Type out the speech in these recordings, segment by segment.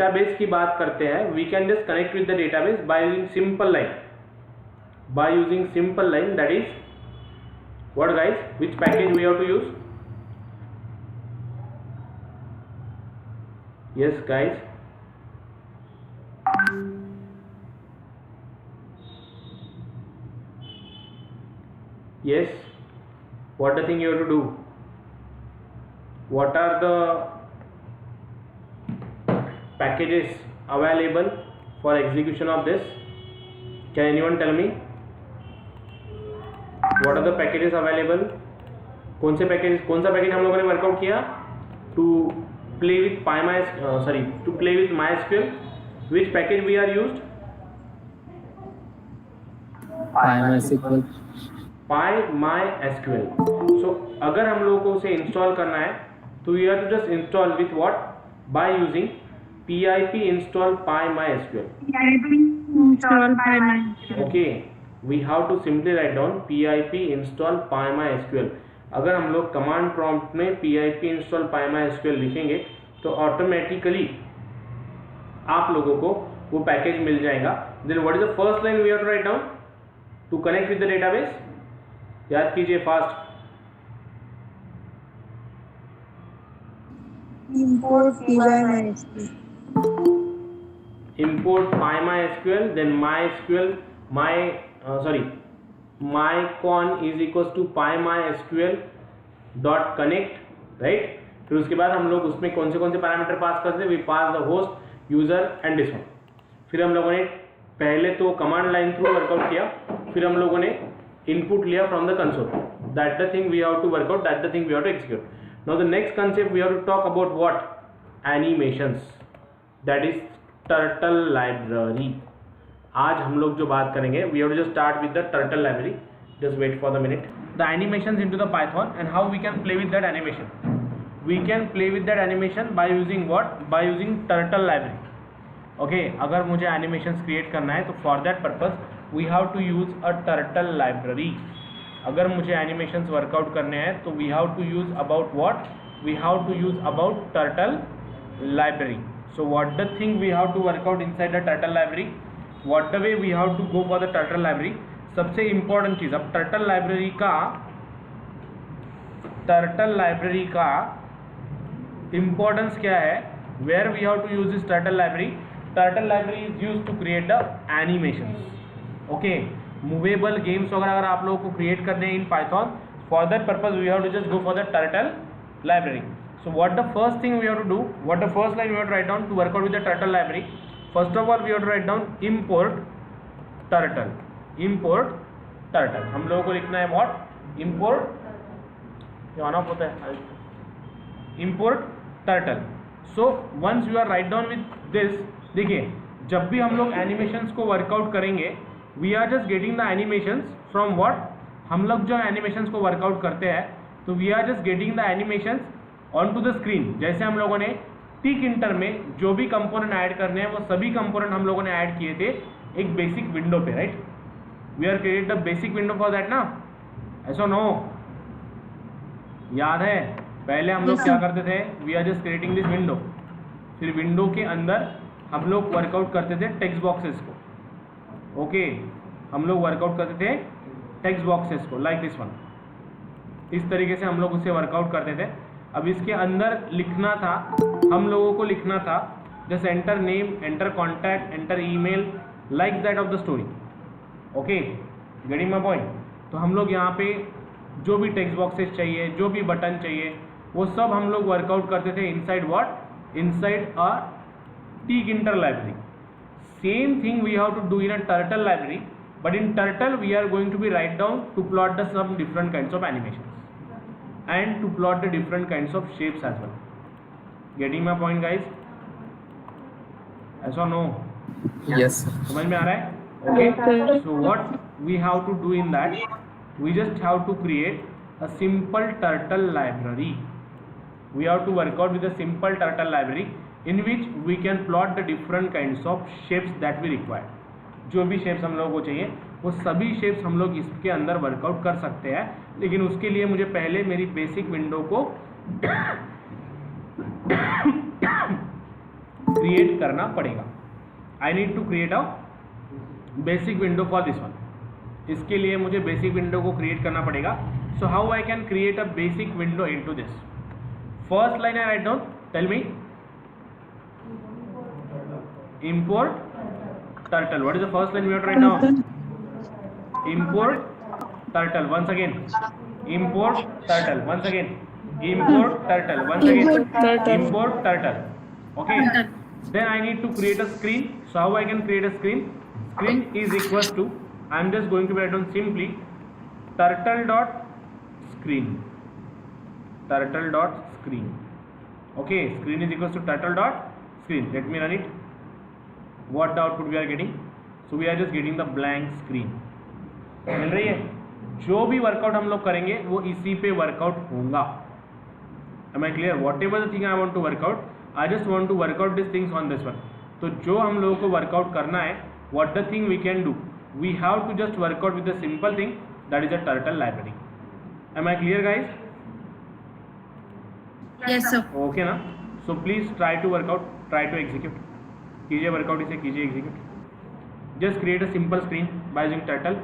Database की बात करते हैं, we can just connect with the database by using simple line, by using simple line, that is what guys, which package we have to use? Yes guys, yes, what the thing you have to do, what are the packages available for execution of this? Can anyone tell me what are the packages available? कौन सा package हम लोगों ने workout किया? To play with to play with MySQL, which package we are used? PyMySQL. So अगर हम लोगों को उसे इंस्टॉल करना है तो we have to just install with what? By using pip install PyMySQL. Okay, we have to simply write down pip install PyMySQL. अगर हम लोग कमांड प्रॉम्प्ट में pip install PyMySQL लिखेंगे तो ऑटोमेटिकली आप लोगों को वो पैकेज मिल जाएगा. Then what is the first line we have to write down to connect with the database? याद कीजिए fast. import PyMySQL, then mycon is equals to PyMySQL dot connect, right. फिर उसके बाद हम लोग उसमें कौन से पैरामीटर पास करते हैं? We pass the host, user and this one. फिर हम लोगों ने पहले तो कमांड लाइन थ्रू वर्कआउट किया, फिर हम लोगों ने इनपुट लिया from the console. That the thing we have to workout, that the thing we have to execute. Now the next concept we have to talk about what? Animations, that is turtle library. आज हम लोग जो बात करेंगे, we have to just start with the turtle library. Just wait for the minute. The animations into the Python and how we can play with that animation. We can play with that animation by using what? By using turtle library. Okay, अगर मुझे animations create करना है तो for that purpose we have to use a turtle library. अगर मुझे animations workout करने हैं तो we have to use about what? We have to use about turtle library. So what the thing we have to work out inside the turtle library? What the way we have to go for the turtle library? सबसे important चीज, अब turtle library का importance क्या है? Where we have to use this turtle library? Turtle library is used to create the animations. Okay, movable games वगैरह अगर आप लोगों को create करने हैं in Python, for that purpose we have to just go for the turtle library. So what the first thing we have to do, what the first line we have to write down to work out with the turtle library? First of all we have to write down import turtle. Import turtle. हम लोगों को लिखना है what? Import, ये on off होता है, import turtle. So once you are write down with this, देखिए जब भी हम लोग एनिमेशंस को वर्कआउट करेंगे, we are just getting the animations from what? हम लोग जो एनिमेशंस को वर्कआउट करते हैं तो we are just getting the animations on to the screen. जैसे हम लोगों ने टिक इंटर में जो भी कंपोनेंट ऐड करने हैं वो सभी कंपोनेंट हम लोगों ने ऐड किए थे एक बेसिक विंडो पे, right. We are create the basic window for that ना, ऐसा नो याद है? पहले हम लोग क्या करते थे? We are just creating this window. फिर विंडो के अंदर हम लोग वर्कआउट करते थे टेक्स्ट बॉक्सेस को. ओके, हम लोग वर्कआउट करते थे टेक्स्ट बॉक्सेस को लाइक दिस वन. इस तरीके से हम लोग उसे वर्कआउट करते थे. अब इसके अंदर लिखना था, हम लोगों को लिखना था just enter name, enter contact, enter email, like that of the story. Okay, getting my point? तो हम लोग यहाँ पे जो भी टेक्स्ट बॉक्सेस चाहिए, जो भी बटन चाहिए, वो सब हम लोग वर्कआउट करते थे inside what? Inside a Tkinter library. Same thing we have to do in a turtle library, but in turtle we are going to be write down to plot the some different kinds of animation and to plot the different kinds of shapes as well. Getting my point guys? Yes or no? Yes. समझ में आ रहा है? Okay. So what we have to do in that? We just have to create a simple turtle library. We have to work out with a simple turtle library in which we can plot the different kinds of shapes that we require. जो भी shapes हम लोगों को चाहिए वो सभी shapes हम लोग इसके अंदर वर्कआउट कर सकते हैं. लेकिन उसके लिए मुझे पहले मेरी बेसिक विंडो को क्रिएट करना पड़ेगा. I need to create a basic window for this one. इसके लिए मुझे बेसिक विंडो को क्रिएट करना पड़ेगा. So how I can create a basic window into this. First line I write down. Tell me. Import turtle. What is the first line we have to write down? Import turtle. Once again. Import turtle. Once again. Import turtle. Once again. Import turtle. Okay. Then I need to create a screen. So how I can create a screen? Screen is equals to, I am just going to write down simply turtle dot screen. Turtle dot screen. Okay. Screen is equals to turtle dot screen. Let me run it. What the output we are getting? So we are just getting the blank screen. मिल रही है. जो भी workout हम लोग करेंगे वो इसी पे वर्कआउट होगा. Am I clear? Whatever the thing I want to work out, I just want to work out these things on this one. तो जो हम लोगों को वर्कआउट करना है, what the thing we can do? We have to just work out with a simple thing, that is a turtle library. Am I clear, guys? Yes, sir. Okay ना? So please try to work out, try to execute. कीजिए work out, इसे कीजिए execute. Just create a simple screen by using turtle.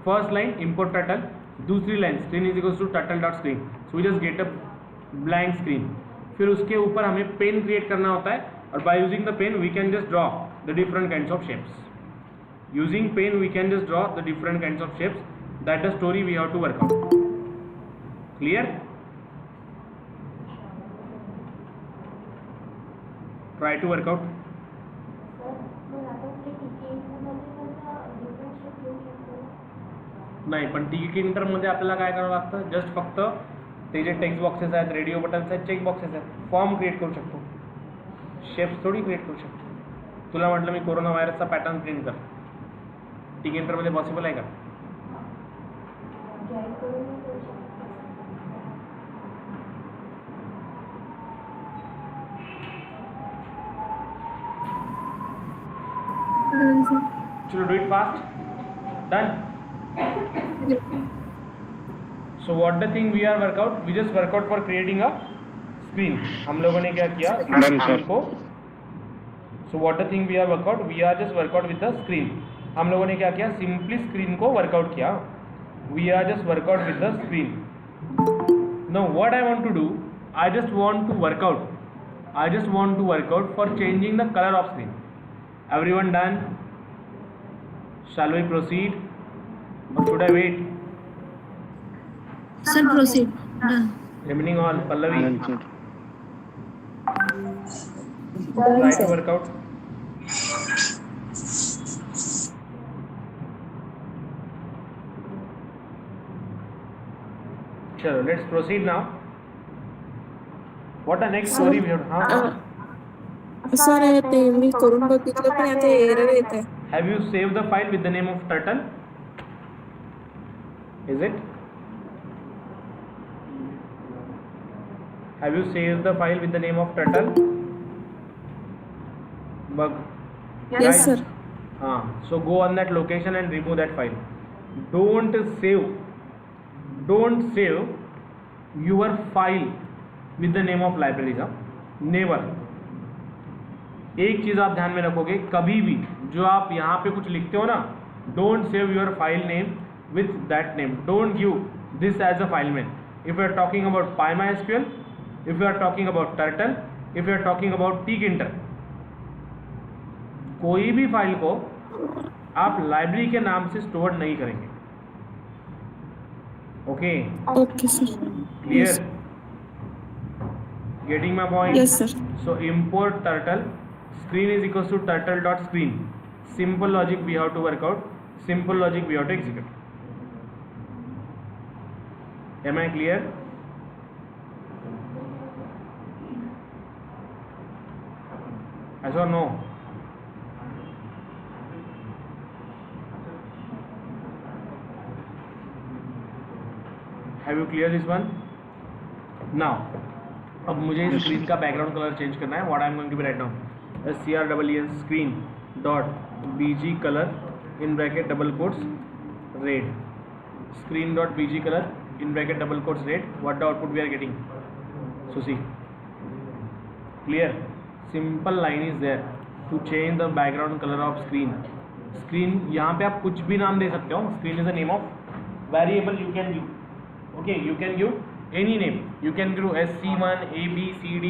First line import turtle. दूसरी line screen is equals to turtle dot screen. So we just get a blank screen. फिर उसके ऊपर हमें pen create करना होता है और by using the pen we can just draw the different kinds of shapes. Using pen we can just draw the different kinds of shapes. That the story we have to work out. Clear? Try to work out. नाही, पण ticket इंटरमध्ये आपल्याला काय करावं लागतं? Just फक्त ते जे text boxes आहेत, radio buttons आहेत, चेक बॉक्सेस आहेत, फॉर्म क्रिएट करू शकतो. शेप्स थोडी क्रिएट करू शकतो. तुला म्हटलं मी कोरोना व्हायरसचा पॅटर्न प्रिंट कर, टिकीट इंटरमध्ये पॉसिबल आहे का? चलो do it fast. Done. So what the thing we are workout? We just work out for creating a screen. हम लोगों ने क्या किया? screen को. So what the thing we are workout? We are just workout with the screen. हम लोगों ने क्या किया? Simply screen को workout किया. We are just workout with the screen. Now what I want to do? I just want to workout. I just want to workout for changing the color of screen. Everyone done? Shall we proceed? Or should I wait? Sir, proceed. Done. Remaining all. Pallavi. Done, Try sir. to work out. Chalo, let's proceed now. What the next story we have? Sir ते मी करून बघितलं पण आता error येत आहे. Have you saved the file with the name of turtle? Is it? Have you saved the file with the name of turtle? Bug. Yes, sir. So go on that location and remove that file. Don't save your file with the name of libraries. Never. एक चीज आप ध्यान में रखोगे, कभी भी जो आप यहाँ पे कुछ लिखते हो ना, don't save your file name with that name. Don't give this as a file name. If you are talking about PyMySQL, if you are talking about Turtle, if you are talking about tkinter, कोई भी file को आप library के नाम से store नहीं करेंगे. Okay? Okay sir. Clear? Getting my point? Yes, sir. So import turtle. Screen is equals to turtle dot screen. Simple logic we have to work out. Simple logic we have to execute. Am I clear? Yes or no? Have you clear this one? Now, अब मुझे इस screen का background colour change करना है. What I am going to be write down, CREEN screen dot bg color in bracket double quotes red. Screen dot bg color in bracket double quotes red. What the output we are getting? So see, clear? simple line is there to change the background color of screen. Screen यहाँ पे आप कुछ भी नाम दे सकते हो. Screen is the name of variable you can give. Okay, you can give any name. You can give SC1, AB, CD,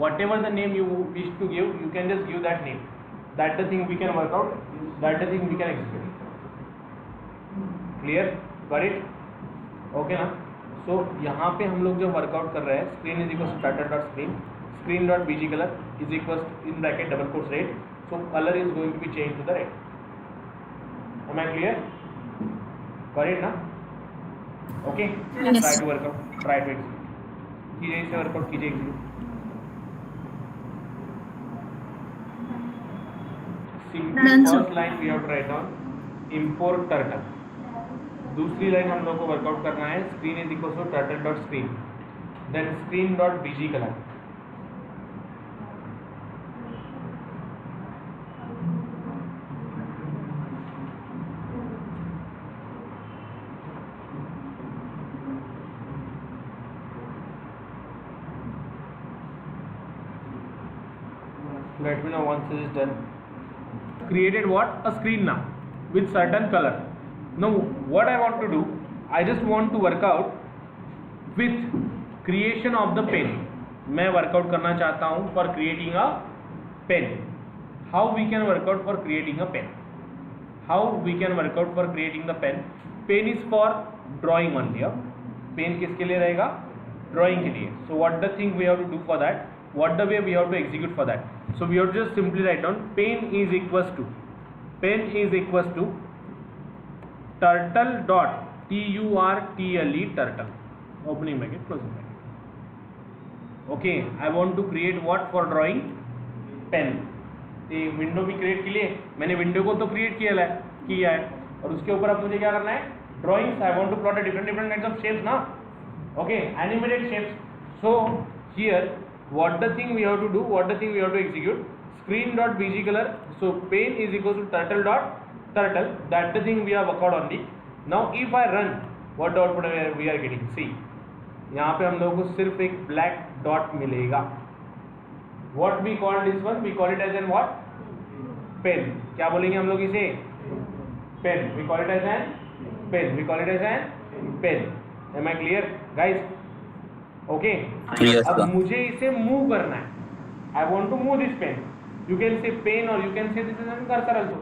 whatever the name you wish to give. You can just give that name. That the thing we can work out. That the thing we can execute. Clear? Got it? Okay ना? So यहाँ पे हम लोग जो workout कर रहे हैं, screen is equals to starter dot screen, screen dot bg color is equals to, in bracket double quotes red. So color is going to be changed to the red. Am I clear? Got it ना? Okay. Yes. Try to work out. Try to execute. कीजिए इसे workout कीजिए execute. Done, sir. First line we have to write down import turtle. दूसरी line हम लोग को workout करना है screen is equal to turtle dot screen, then screen dot BG colour. Let me know once it is done. Created what? A screen now with certain color. Now what I want to do, I just want to work out with creation of the pen. मैं workout करना चाहता हूँ for creating a pen. How we can work out for creating a pen? How we can work out for creating the pen? Pen is for drawing only. Pen किसके लिए रहेगा? Drawing के लिए. So what the thing we have to do for that? What the way we have to execute for that? So we have to just simply write down pen is equals to turtle dot turtle, turtle, opening bracket closing bracket. Okay, I want to create what for drawing? pen. ये window भी create के लिए मैंने window को तो create किया है और उसके ऊपर अब मुझे क्या करना है? Drawings. I want to plot different kinds of shapes ना. Okay, animated shapes. So here what the thing we have to do, what the thing we have to execute, screen dot bg color. So pen is equal to turtle dot turtle, that the thing we have worked out only. Now if I run, what the output we are getting? See, यहाँ पे हम लोगों को सिर्फ एक black dot मिलेगा. What we call this one? We call it as an what? Pen. क्या बोलेंगे हम लोग इसे? Pen. We call it as an pen. We call it as an pen. Am I clear, guys? Okay. अब मुझे इसे move करना है. I want to move this pen. You can say pen or you can say this is an cursor also.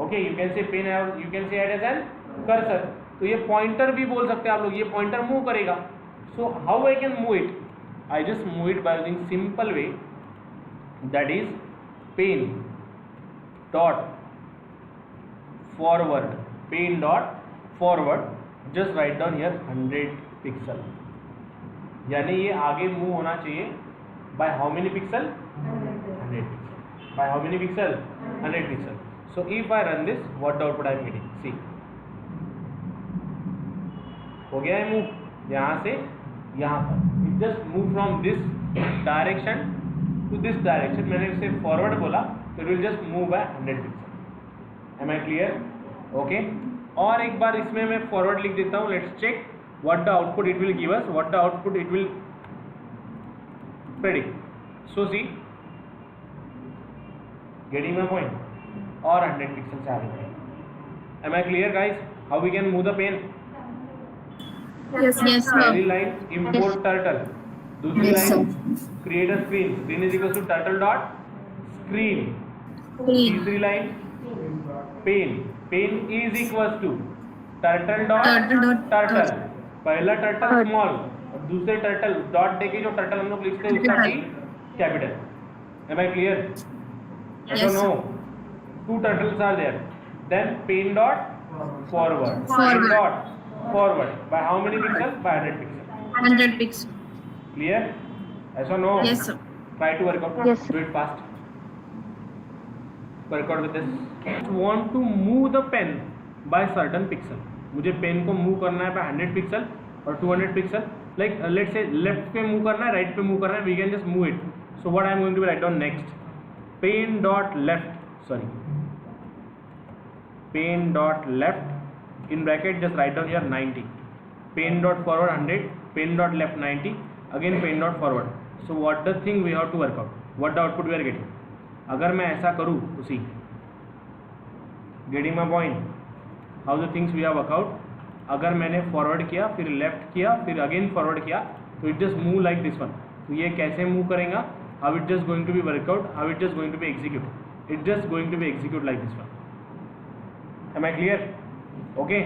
Okay, you can say pen or you can say it as an cursor. तो ये pointer भी बोल सकते हैं आप लोग. ये pointer move करेगा. So how I can move it? I just move it by using simple way, that is pen dot forward. Pen dot forward. Just write down here 100 pixel. यानी ये आगे मूव होना चाहिए by how many pixel? 100 pixel. By how many pixel? 100 pixel. So if I run this, what the output I am getting? See, हो गया है move यहाँ से यहाँ पर. It just move from this direction to this direction. मैंने इसे forward बोला तो it will just move by 100 pixel. Am I clear? Okay. और एक बार इसमें मैं फॉरवर्ड लिख देता हूँ. Let's check what the output it will give us, what the output it will predict. So see, getting my point? और 100 pixels आ रहे हैं. Am I clear, guys? How we can move the pen? Yes, sir. पहली line import turtle. दूसरी Yes, line create a screen. Screen is equal to turtle dot screen. तीसरी line pen. Pen is equals to turtle dot turtle. पहला turtle small और दूसरे turtle dot देके जो turtle हम लोग लिखते हैं उसका T capital. Am I clear? Yes. No, 2 turtles are there. Then pen dot forward. Forward. Pen dot forward. By how many pixels? By 100 pixels. 100 pixels. Clear? Yes or no? Yes, sir. Try to work out. Yes. Do it fast. Work out with this. Want to move the pen by certain pixel. मुझे pen को move करना है by 100 pixel और 200 pixel. Like let's say left पे move करना है, right पे move करना है. We can just move it. So what I am going to write down next? Pen dot left, sorry, pen dot left in bracket just write down here 90. Pen dot forward 100, pen dot left 90, again pen dot forward. So what the thing we have to work out? What the output we are getting. अगर मैं ऐसा करूँ तो see, getting my point, how the things we have work out. अगर मैंने forward किया, फिर left किया, फिर अगेन फॉरवर्ड किया, तो it just move like this one. तो ये कैसे मूव करेगा, how it just going to be workout, how it just going to be execute, it just going to be execute like this one. Am I clear? Okay,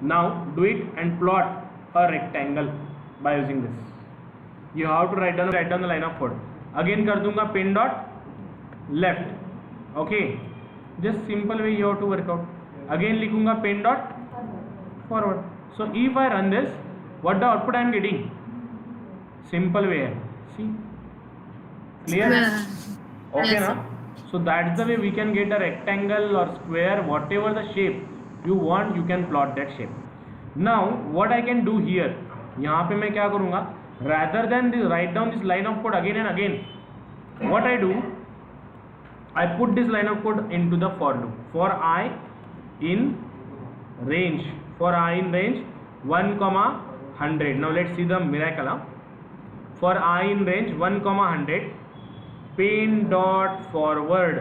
now do it and plot a rectangle by using this. You have to write down the line of code. Again कर दूंगा pen dot left. Okay, just simple way you have to work out. Again लिखूंगा pen dot forward. So if I run this, what the output I am getting, simple way है. See, clear? Okay ना? So that's the way we can get a rectangle or square, whatever the shape you want, you can plot that shape. Now what I can do here, यहाँ पे मैं क्या करूँगा, rather than this write down this line of code again and again, what I do, I put this line of code into the for loop. For I in range, for I in range 1,100. Now let's see the miracle. For I in range 1,100, paint dot forward,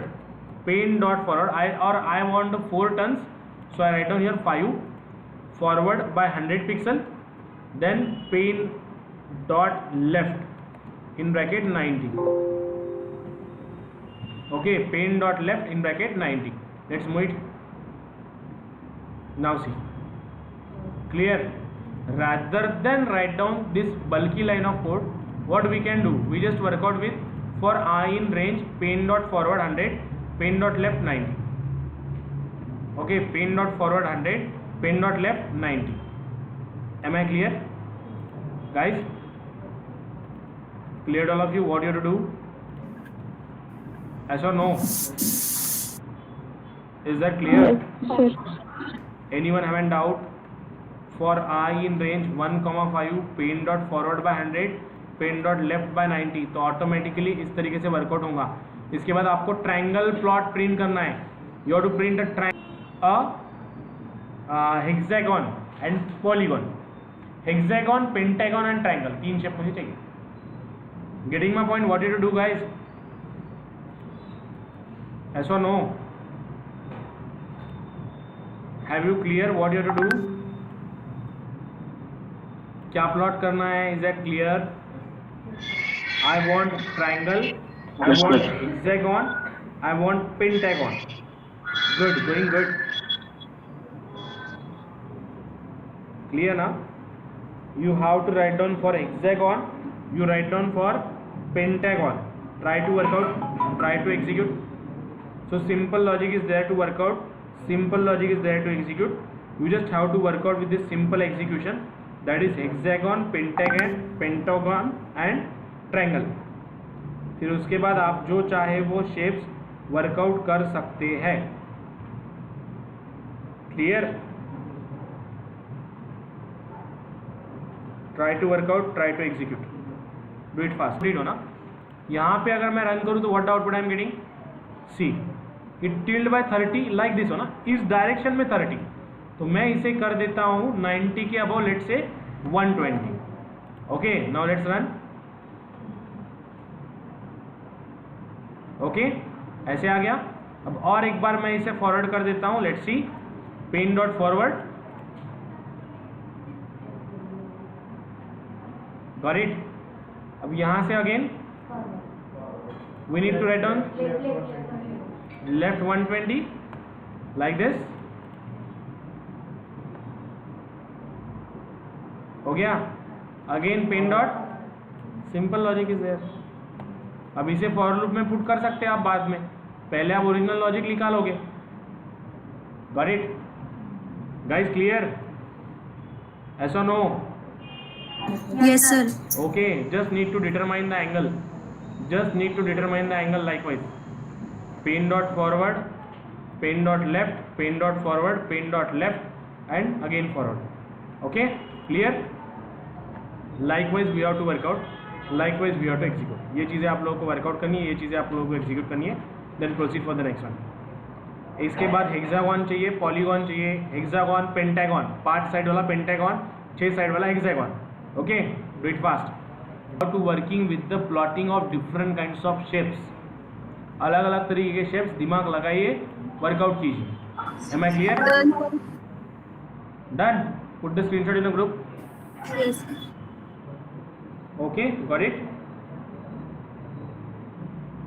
I want 4 turns, so I write down here 5, forward by 100 pixel, then paint dot left in bracket 90. Okay, paint dot left in bracket 90. Let's move it. Now see, clear? Rather than write down this bulky line of code, what we can do, we just work out with for I in range paint dot forward 100, paint dot left 90. Okay, paint dot forward 100, paint dot left 90. Am I clear, guys? Cleared all of you what you have to do? Yes or no? Is that clear? Anyone have any doubt? For I in range 1,5, paint dot forward by 100, pen dot left by 90, तो automatically इस तरीके से workout होगा. इसके बाद आपको triangle plot print करना है. You have to print a hexagon and polygon. Hexagon, pentagon and triangle, 3 shape मुझे चाहिए. Getting my point, what you to do guys? Yes or no? Have you clear what you to do? क्या plot करना है? Is that clear? I want triangle, I want hexagon, I want pentagon. Good, going good. Clear now? You have to write down for hexagon, you write down for pentagon. Try to work out, try to execute. So simple logic is there to work out, simple logic is there to execute. You just have to work out with this simple execution, that is hexagon, pentagon and triangle. फिर उसके बाद आप जो चाहे वो shapes workout कर सकते हैं. Clear? Try to work out, try to execute, do it fast. Read हो ना. यहाँ पे अगर मैं रन करूँ तो what output I am getting? See, it tilde by 30 like this हो ना, इस डायरेक्शन में 30. तो मैं इसे कर देता हूँ 90 के above, let's say 120. Okay, now let's run. Okay, ऐसे आ गया. अब और एक बार मैं इसे फॉरवर्ड कर देता हूं. Let's see, pen dot forward, got it. अब यहां से again we need to write down left 120 like this. हो गया. Again pen dot, simple logic is there. अब इसे फॉर लूप में पुट कर सकते हैं आप बाद में, पहले आप ओरिजिनल लॉजिक निकालोगे. Got it guys? Clear? Yes or no? Yes, sir. Okay, just need to determine the angle. Just need to determine the angle likewise. Pen dot forward, pen dot left, pen dot forward, pen dot left, and again forward. Okay, clear? Likewise we have to work out. Likewise we have to execute. ये चीज़ें आप लोगों को workout करनी है, ये चीज़ें आप लोगों को एग्जीक्यूट करनी है. Then proceed for the next one. इसके बाद हेक्सागन चाहिए, पॉलीगॉन चाहिए. हेक्सागन, पेंटागन, 5 साइड वाला पेंटागन, 6 साइड वाला hexagon. Okay, do it fast. How to working with the plotting of different kinds of shapes. अलग अलग तरीके के शेप्स दिमाग लगाइए, वर्कआउट कीजिए। Am I clear? Done. Put the screenshot in the group. Yes. Okay, got it?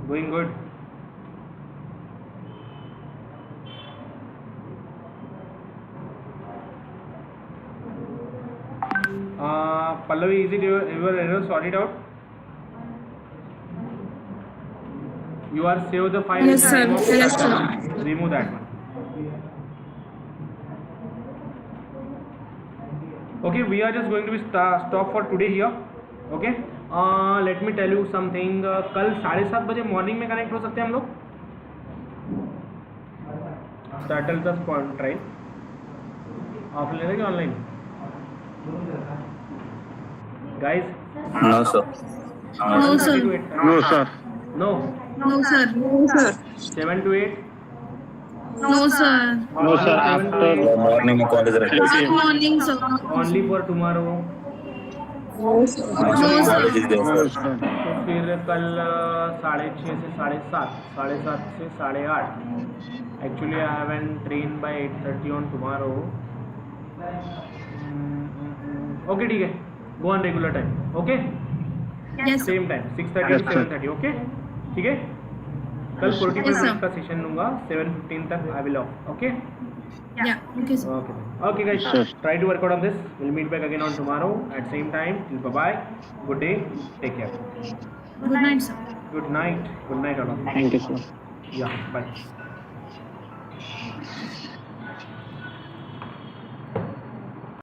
Going good. Pallavi, is it your error sorted out? You are saved the file. Yes, sir. Yes, sir. Remove that one. Okay, we are just going to be stop for today here. Okay, let me tell you something. कल 7:30 बजे morning में connect हो सकते हैं हम लोग। Startle का try offline है कि online? Guys, No, sir. No, sir. No, sir. No, No, sir. No, sir. 7 to 8. No, sir. No, sir. After morning college Good recess. morning, sir. Only for tomorrow. No, sir. College is there, sir. तो फिर कल 6:30 से 7:30, 7:30 से 8:30. Actually, I have an train by 8:30 on tomorrow. Okay, ठीक है. Go on regular time. Okay. Yes, sir. Same time 6:30 to 7:30. Okay. ठीक है. कल 45 Yes, sir. मिनट का सेशन लूँगा. 7:15 तक I will off. Okay. Yeah. Okay, sir. Okay. Okay, guys. Sure. Try to work out on this. We'll meet back again on tomorrow at same time. Till bye bye. Good day. Take care. Good night, sir. Good night. Good night, all. Thank you, sir. Yeah. Bye.